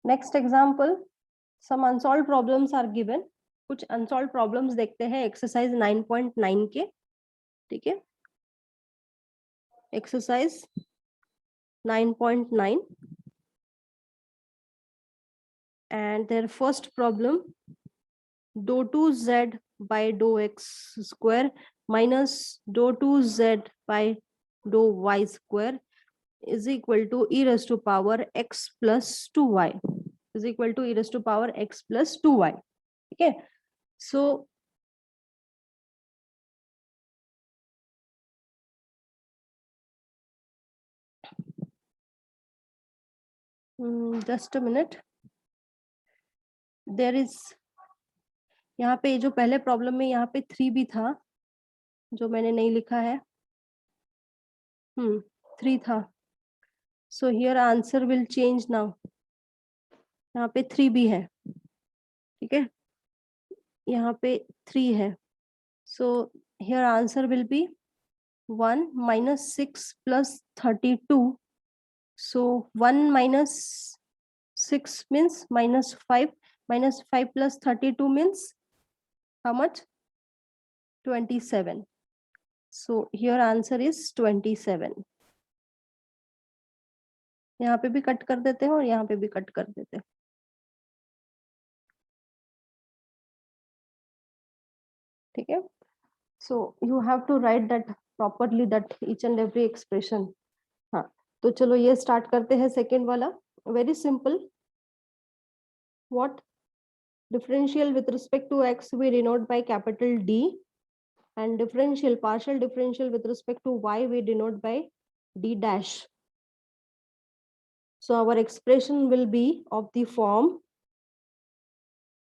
Next example, some unsolved problems are given. कुछ unsolved problems देखते हैं एक्सरसाइज 9.9 के। ठीक है, exercise 9.9 and their first problem, dou 2z by dou x square minus dou 2z by dou y square is equal to e raised to power x plus 2y is equal to e raised to power x plus 2y. ठीक है, so just a minute, there is, यहाँ पे जो पहले problem में यहाँ पे 3 भी था जो मैंने नहीं लिखा है, 3 था, so here answer will change now. यहाँ पे 3 भी है, ठीक है, यहाँ पे 3 है, so here answer will be 1 minus 6 plus 32. So 1 minus 6 means minus 5, minus 5 plus 32 means how much? 27. So here answer is 27. यहाँ पे भी कट कर देते हैं और यहाँ पे भी कट कर देते हैं। ठीक है, so you have to write that properly, that each and every expression. हाँ, तो चलो ये स्टार्ट करते हैं सेकेंड वाला। Very simple, what differential with respect to x we denote by capital D, and differential, partial differential with respect to y we denote by D dash. So our expression will be of the form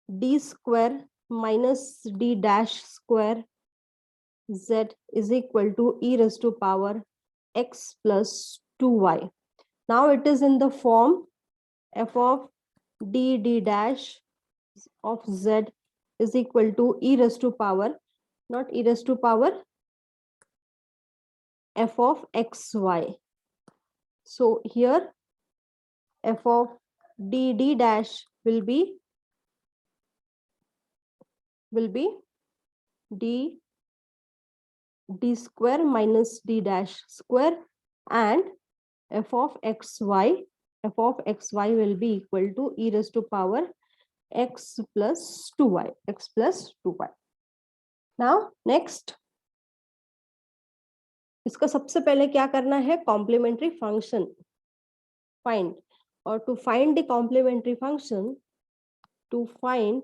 D square minus D dash square z is equal to e raised to power x plus 2y. Now it is in the form f of d dash of z is equal to e raised to power, not e raised to power, f of xy. So here f of d dash will be d square minus d dash square, and f of xy will be equal to e raised to power x plus 2y, x plus 2y. Now next, इसका सबसे पहले क्या करना है? Complementary function find, और to find the complementary function, to find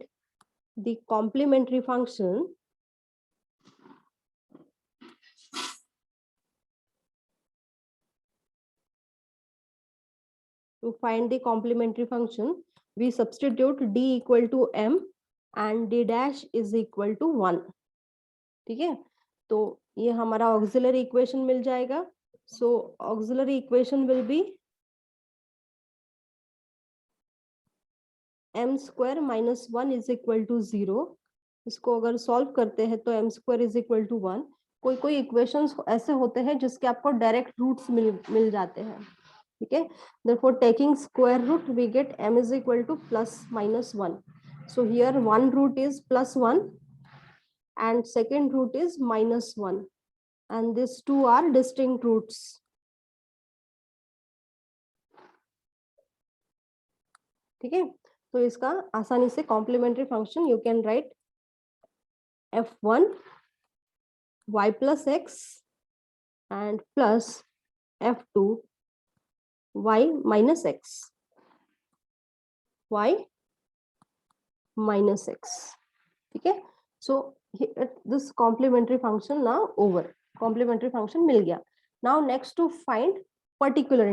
the complementary function, we substitute d equal to m and d dash is equal to 1. ठीक है, तो ये हमारा ऑक्सिलरी इक्वेशन मिल जाएगा. So auxiliary equation will be m square minus 1 is equal to 0. इसको अगर solve करते हैं तो m square is equal to 1. कोई इक्वेशंस ऐसे होते हैं जिसके आपको डायरेक्ट रूट्स मिल जाते हैं. ठीक है, therefore taking square root we get m is equal to plus minus 1. So here one root is plus 1 and second root is minus 1, and these two are distinct roots. ठीक है, तो इसका आसानी से complementary function you can write f1 y plus x and plus f2 y minus x, y minus x. ठीक है, so this complementary function now over, complementary function मिल गया. Now next to find particular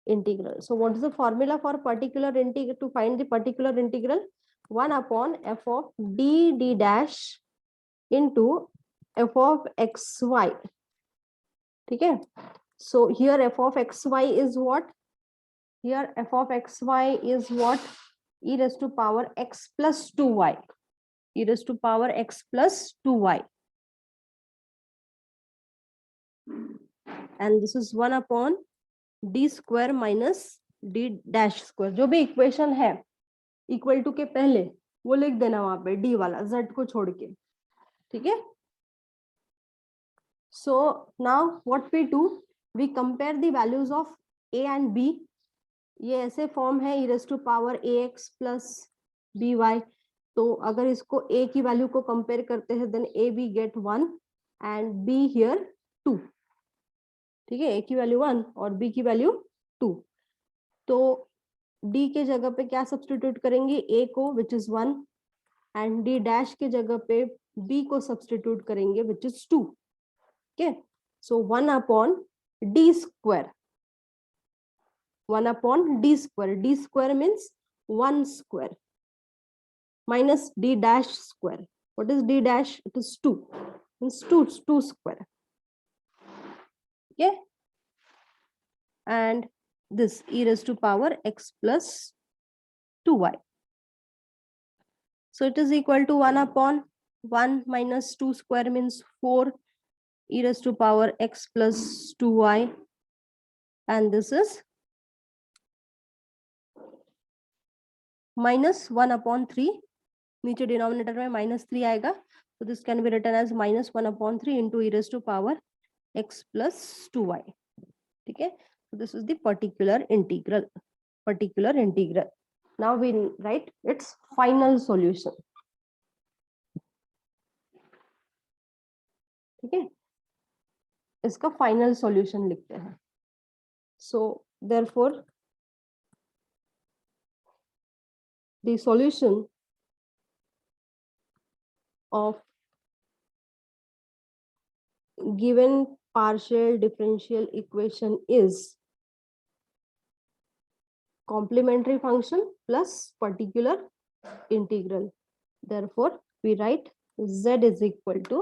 integral, so what is the formula for particular integral? To find the particular integral, 1 upon f of d dash into f of xy ठीक है. So here f of xy is what? Here f of xy is what? E raised to power x plus 2y. E raised to power x plus 2y. And this is 1 upon d square minus d dash square. जो भी equation है equal to के पहले वो लिख देना वहां पे d वाला z को छोड़ के. ठीक है. So now what we do, we compare the values of a and b. ये ऐसे फॉर्म है e raised to power ax plus by. तो अगर इसको a की वैल्यू को कंपेयर करते हैं then a we get 1 and b here 2. ठीक है. a की वैल्यू 1 और b की वैल्यू 2. तो d के जगह पे क्या सब्स्टिट्यूट करेंगे? a को which is 1 and d dash के जगह पे b को सब्स्टिट्यूट करेंगे which is 2. Okay, so 1 upon d square. 1 upon d square. D square means 1 square minus d dash square. What is d dash? It is 2. Means 2 square. Okay, and this e raised to power x plus 2y. So it is equal to 1 upon 1 minus 2 square means 4 e raised to power x plus 2y, and this is minus 1 upon 3. नीचे denominator में -3 आएगा. So this can be written as minus 1 upon 3 into e raised to power x plus 2y. ठीक है. So this is the particular integral. Now we write its final solution. ठीक है. इसका final solution लिखते हैं. So therefore the solution of given partial differential equation is complementary function plus particular integral. Therefore we write z is equal to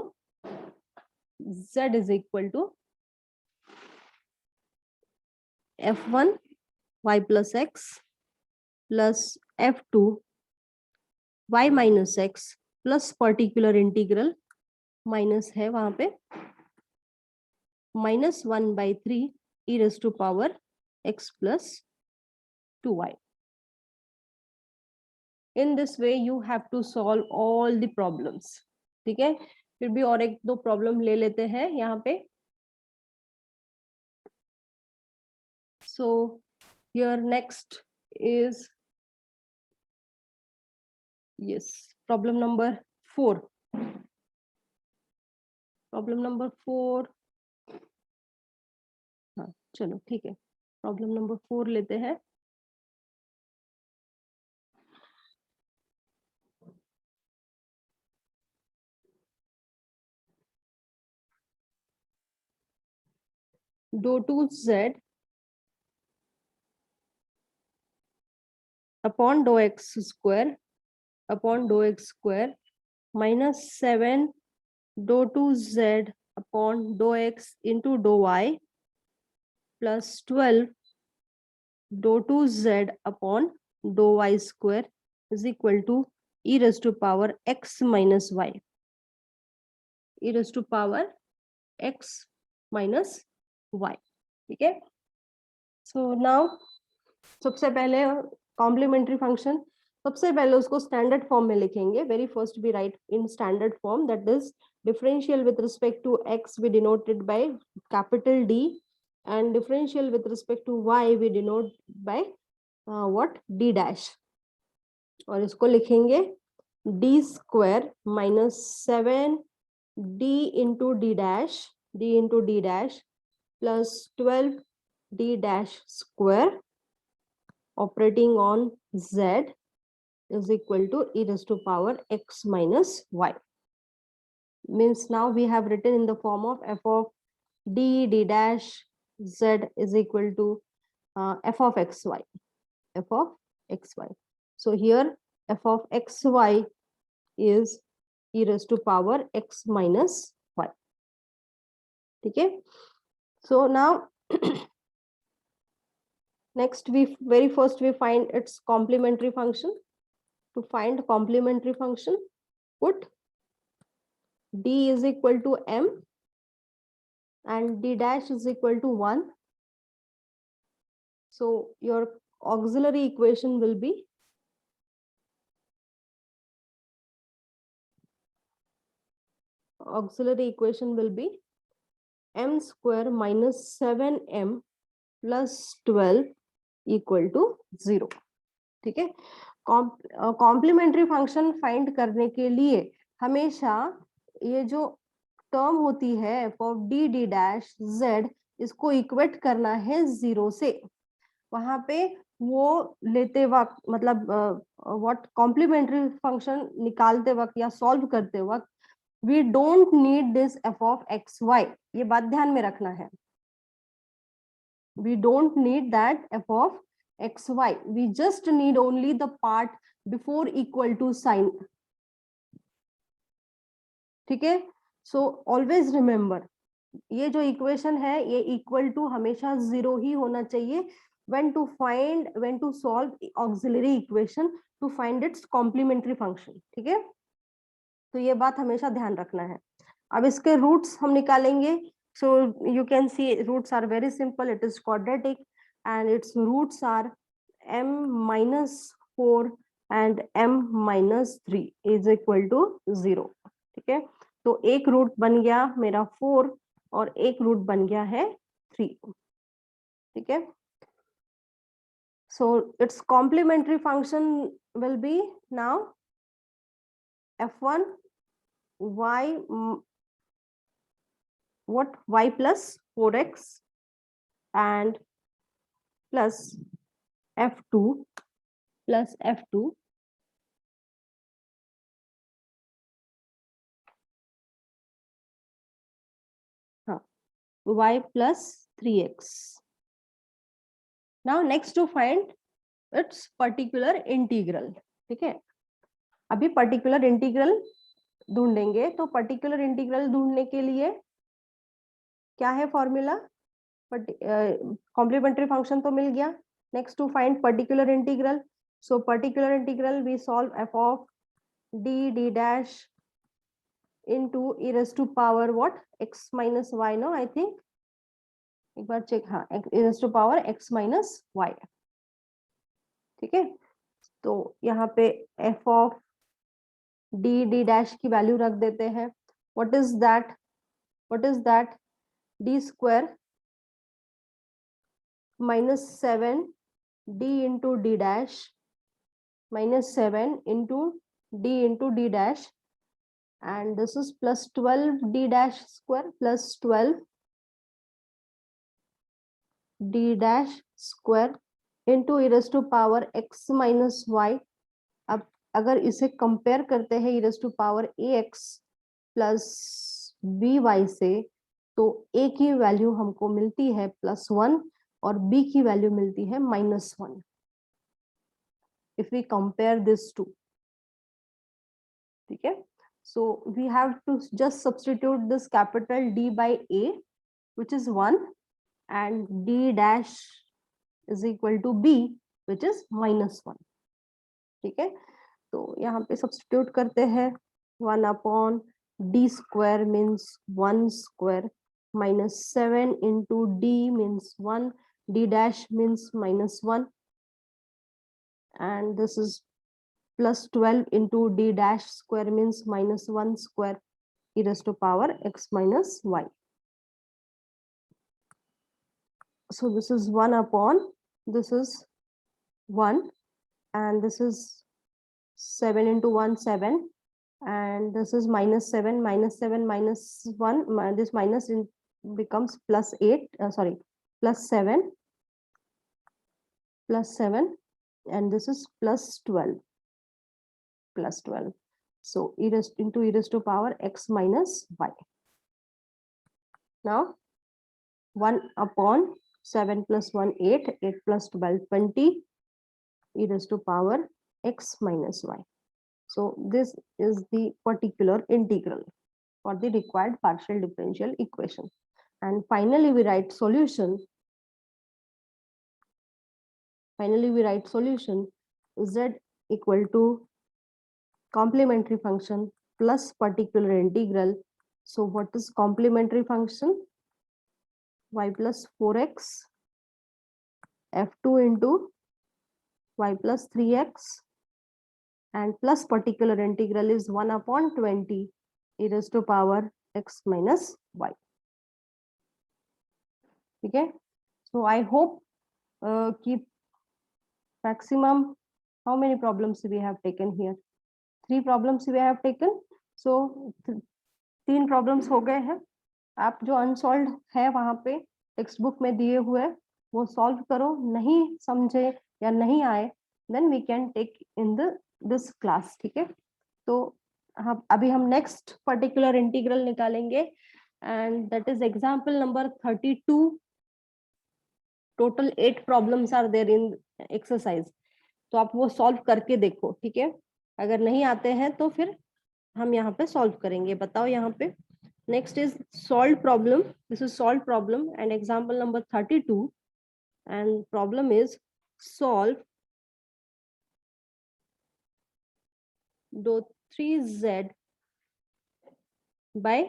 f1 y plus x plus f2 y minus x plus particular integral minus है वहां पे -1/3 e raised to power x plus 2y. In this way you have to solve all the problems. ठीक है. फिर भी और एक दो प्रॉब्लम ले लेते हैं यहाँ पे. So here next is yes problem number 4. Problem number 4. हाँ चलो ठीक है. प्रॉब्लम नंबर 4 लेते हैं. dou 2z upon dou x square minus 7 dou 2z upon dou x into dou y plus 12 dou 2z upon dou y square is equal to e raised to power x minus y. e raised to power x minus y. ठीक है. So now सबसे पहले complementary function सबसे पहले उसको standard form में लिखेंगे. Very first we write in standard form that is differential with respect to x we denoted by capital D and differential with respect to y we denote by what d dash. और इसको लिखेंगे d square minus 7 d into d dash plus 12 d dash square operating on z is equal to e raised to power x minus y. Means now we have written in the form of f of d dash z is equal to f of xy. So here f of xy is e raised to power x minus y. ठीक है. So now next very first we find its complementary function. To find complementary function, put d is equal to m and d dash is equal to 1. So your auxiliary equation will be m square minus 7m plus 12 equal to 0. ठीक है. Complementary function find करने के लिए हमेशा ये जो term होती है F of D D dash Z, इसको इक्वेट करना है 0 से. वहां पे वो लेते वक्त मतलब व्हाट कॉम्प्लीमेंट्री फंक्शन निकालते वक्त या सॉल्व करते वक्त we don't need this f of x y. ये बात ध्यान में रखना है. We don't need that f of xy. We just need only the part before equal to sign. ठीक है. So always remember, ये जो इक्वेशन है ये इक्वल टू हमेशा 0 ही होना चाहिए when to solve auxiliary equation to find its complementary function. ठीक है. तो ये बात हमेशा ध्यान रखना है. अब इसके रूट्स हम निकालेंगे. So you can see roots are very simple. It is quadratic and its roots are m minus 4 and m minus 3 is equal to 0. ठीक है. तो एक रूट बन गया मेरा 4 और एक रूट बन गया है 3. ठीक है. So its complementary function will be now f1 y y plus 4x and plus f2 plus f2 y plus 3x. Now next to find its particular integral. ठीक है. अभी particular integral ढूंढेंगे. तो particular integral ढूंढने के लिए क्या है फॉर्मूला? कॉम्प्लीमेंट्री फंक्शन तो मिल गया. Next to find particular integral. So particular integral we solve f of D D dash into e raised to power what x minus y. No, I think एक बार check. हाँ, e raised to power x minus y. ठीक है. तो यहाँ पे f of d d dash की value रख देते हैं. what is that d square minus 7 d into d dash minus 7 into d dash, and this is plus 12 d dash square plus 12 d dash square into e raised to power x minus y. अब अगर इसे compare करते हैं e raised to power ax plus by से, तो a की value हमको मिलती है +1 और b की वैल्यू मिलती है -1. if we compare this two. ठीक है. So we have to just substitute this capital D by A, which is 1, and D dash is equal to B, which is -1. ठीक है. तो यहाँ पे substitute करते हैं. 1 upon D square means 1 square minus 7 into D means 1, D dash means -1, and this is plus 12 into d dash square means -1 square e raised to power x minus y. So this is 1 upon, this is 1, and this is 7 into 1 7, and this is -7 minus 1, this minus becomes plus 8, sorry, plus 7, and this is plus 12. So e raised to power x minus y. Now 1 upon 7 plus 1 8, 8 plus 12 20, e raised to power x minus y. So this is the particular integral for the required partial differential equation. and finally we write solution. Z equal to complementary function plus particular integral. So what is complementary function? Y plus 4x f2 into y plus 3x and plus particular integral is 1 upon 20 e raised to power x minus y. Okay, so I hope keep maximum, how many problems we have taken here? 3 problems we have taken. So 3 problems हो गए हैं. आप जो unsolved है वहां पे text book में दिए हुए वो सॉल्व करो. नहीं समझे या नहीं आए then we can take in this class. ठीक है, तो अभी हम नेक्स्ट पर्टिकुलर इंटीग्रल निकालेंगे and that is example number 32. Total 8 problems are there in exercise. तो आप वो सॉल्व करके देखो. ठीक है, अगर नहीं आते हैं तो फिर हम यहाँ पे सॉल्व करेंगे. बताओ यहाँ पे next is solve problem. This is solve problem and example number 32 and problem is solve dou 3z by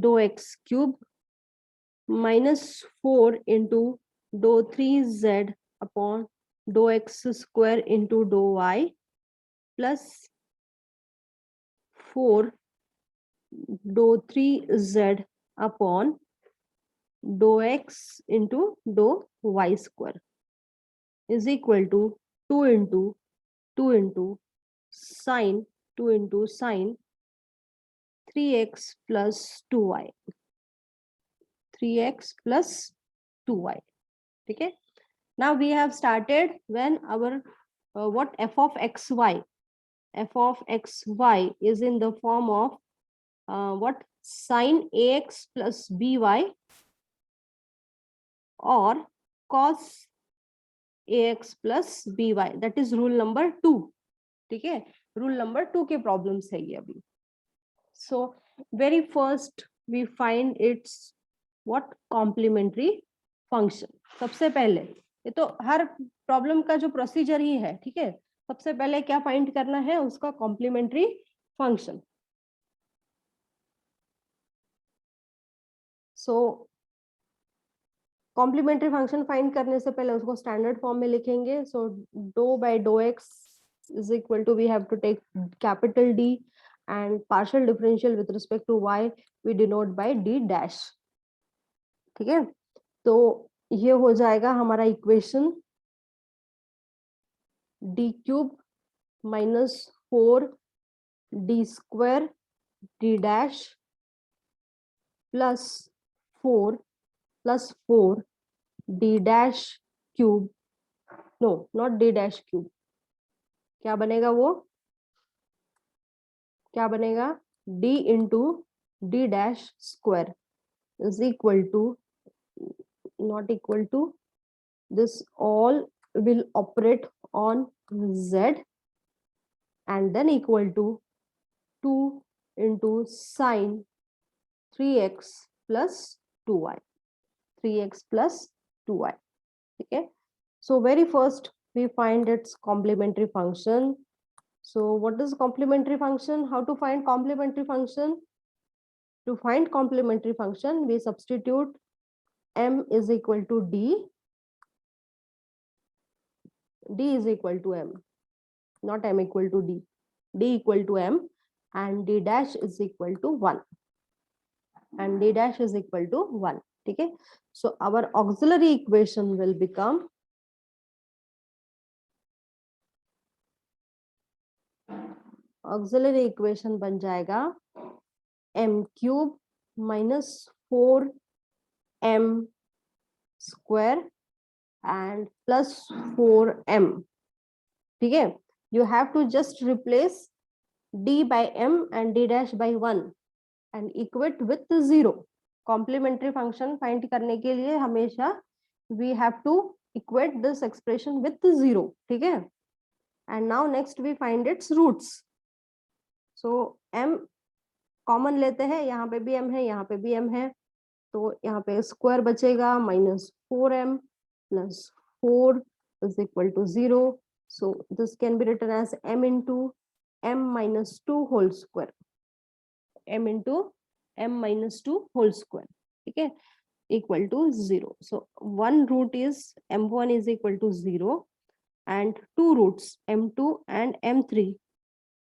dou x cube minus 4 into dou 3z upon dou x square into dou y plus 4 dou 3z upon dou x into dou y square is equal to 2 into sine 3x plus 2y. 3x plus 2y. ठीक है, now we have started when our what f of xy is in the form of what sine ax plus by or cos ax plus by. that is rule number 2. ठीक है, rule number 2 के problems है ये अभी. so very first we find its what complementary function. सबसे पहले ये तो हर प्रॉब्लम का जो प्रोसीजर ही है. ठीक है, सबसे पहले क्या फाइंड करना है? उसका complementary function. So complementary function find करने से पहले उसको स्टैंडर्ड फॉर्म में लिखेंगे. So do by do x is equal to we have to take capital D and partial differential with respect to y we denote by d dash. ठीक है, तो ये हो जाएगा हमारा equation d cube minus 4 d square d dash plus 4 d dash cube. No, not d dash cube. क्या बनेगा वो? क्या बनेगा? d into d dash square is equal to not equal to this all will operate on z and then equal to 2 into sine 3x plus 2y. 3x plus 2y. Okay, so very first we find its complementary function. So what is complementary function? How to find complementary function? To find complementary function we substitute m is equal to d is equal to m, not m equal to d. D equal to m and d dash is equal to 1 and d dash is equal to 1. ठीक है, so our auxiliary equation will become auxiliary equation बन जाएगा m cube minus 4m square and plus 4m. ठीक है, you have to just replace d by m and d dash by 1 and equate with 0. Complementary function find करने के लिए हमेशा we have to equate this expression with 0. ठीक है, and now next we find its roots. So m common लेते हैं, यहाँ पे भी m है, यहाँ पे भी m है, तो यहाँ पे स्क्वायर बचेगा -4m plus 4 is equal to 0. So this can be written as m into m minus 2 whole square. m into m minus 2 whole square. Okay, equal to 0. So one root is m1 is equal to 0, and two roots m2 and m3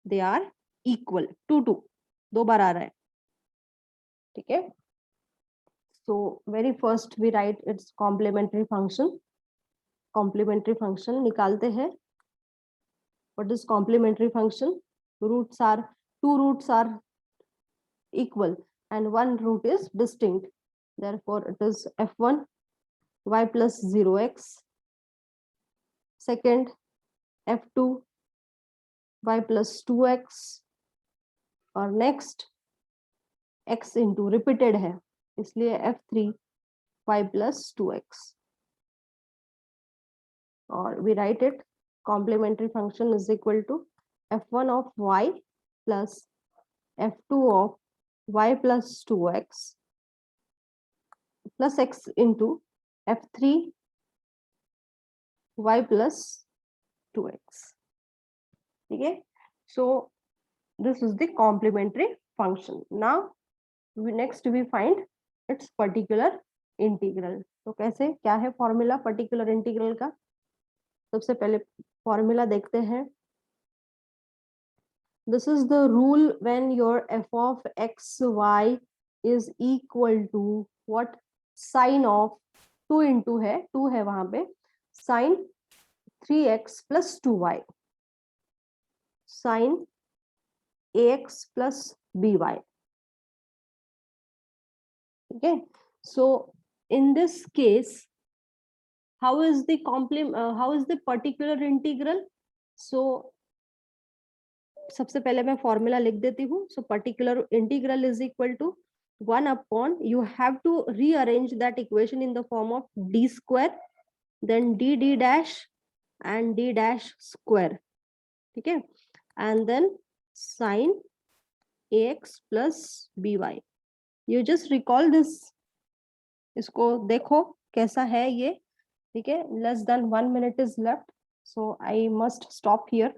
they are equal to 2. दो बार आ रहा है, ठीक है. So very first we write its complementary function. Complementary function निकालते हैं. What is complementary function? Roots are, two roots are equal and one root is distinct. Therefore it is f1 y plus 0x. Second, f2 y plus 2x. और next x into repeated है, इसलिए f3 y plus 2x. और we write it complementary function is equal to f1 of y plus f2 of y plus 2x plus x into f3 y plus 2x. ठीक है. So this is the complementary function. Now next we find its particular integral. तो कैसे, क्या है formula particular integral का? सबसे पहले formula देखते हैं. This is the rule when your f of x y is equal to what? Sine of 2 into है, 2 है वहां पे, sine 3x plus 2y, sine ax plus by. Okay, so in this case how is the particular integral? So सबसे पहले मैं formula लिख देती हूँ. So particular integral is equal to 1 upon, you have to rearrange that equation in the form of d square, then d dash and d dash square. ठीक है, and then sine ax plus by. You just recall this. इसको देखो कैसा है ये. ठीक है, less than 1 minute is left, so I must stop here.